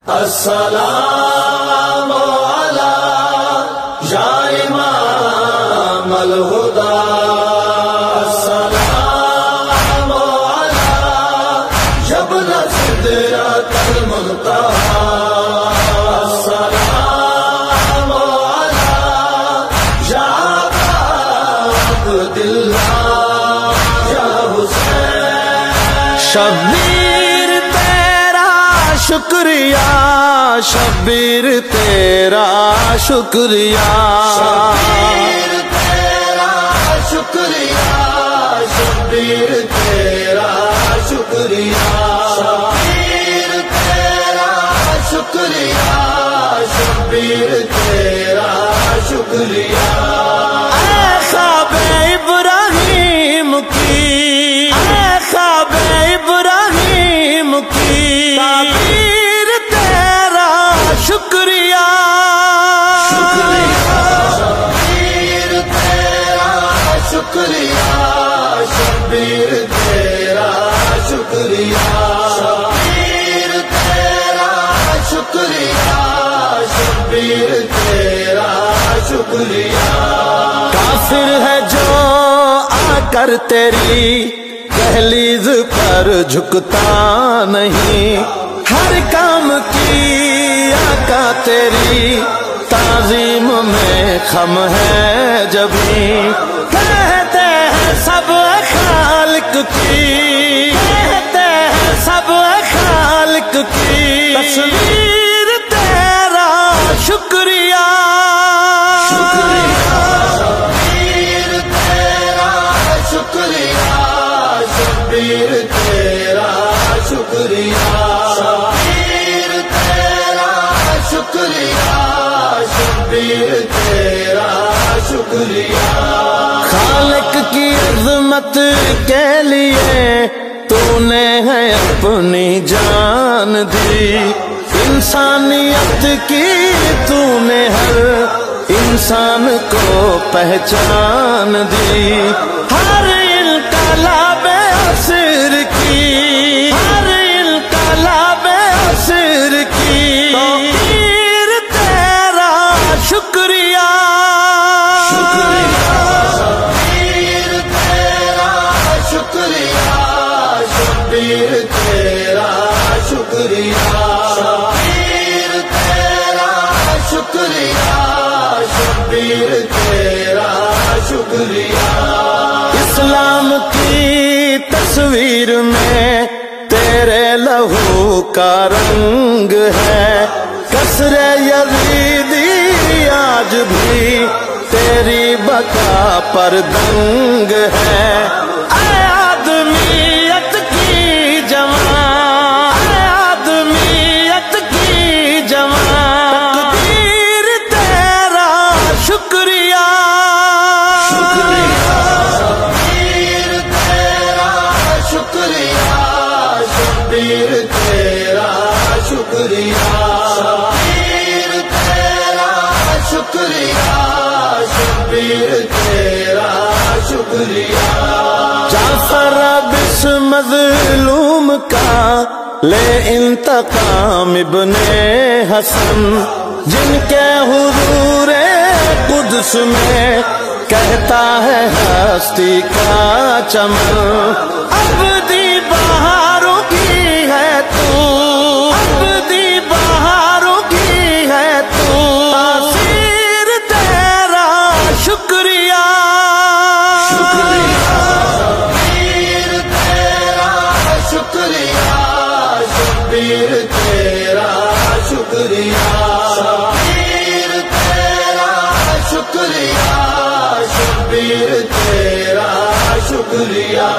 السلام علی یا امام الہدی، السلام علی جبل سدرۃ المنتہی، السلام علی یا عبد اللہ یا حسین۔ شبیر تیرا شکریہ، شبیر تیرا شکریہ، شبیر تیرا شکریہ، شبیر تیرا شکریہ، شبیر تیرا شکریہ، شبیر تیرا شکریہ۔ اے خواب ابراہیم کی، اے خواب ابراہیم کی تعبیر تیرا شکریہ، شبیر تیرا شکریہ، شبیر تیرا شکریہ، شبیر تیرا شکریہ، شبیر تیرا شکریہ۔ کافر ہے جو آ کر تیری دہلیز پر جھکتا نہیں، ہر کام کی آقا تیری تعظیم میں خم ہے جبھی، کہتے ہیں سب خالق کی، کہتے ہیں سب خالق کی تصویر تیرا شکریہ، شبیر تیرا شکریہ، شبیر تیرا شکریہ، شبیر تیرا شکریہ، شبیر تیرا شکریہ۔ خالق کی عظمت کے لیے تو نے ہے اپنی جان دی، انسانیت کی تو نے ہر انسان کو پہچان دی، ہر انقلاب عصر کی، ہر انقلاب عصر کی توقیر تیرا شکریہ، شبیر تیرا شکریہ، شبیر تیرا شکریہ، شبیر تیرا شکریہ، شبیر تیرا شکریہ۔ اسلام کی تصویر میں تیرے لہو کا رنگ ہے، کسر یزیدی آج بھی تیری بقا پر دنگ ہے، اے آدمیت کی جوان، اے آدمیت کی جوان تقدیر تیرا شکریہ، شبیر تیرا شکریہ، شبیر تیرا شکریہ، شبیر تیرا شکریہ، شبیر تیرا شکریہ۔ جعفر اب اس مظلوم کا لے انتقام ابن حسن، جن کے حضور قدس میں کہتا ہے ہستی کا چمن، ابدی بہاروں کی ہے تو، ابدی بہاروں کی ہے تو تاثیر تیرا شکریہ، شبیر تیرا شکریہ، شبیر تیرا شکریہ، شبیر تیرا شکریہ، شبیر تیرا شکریہ۔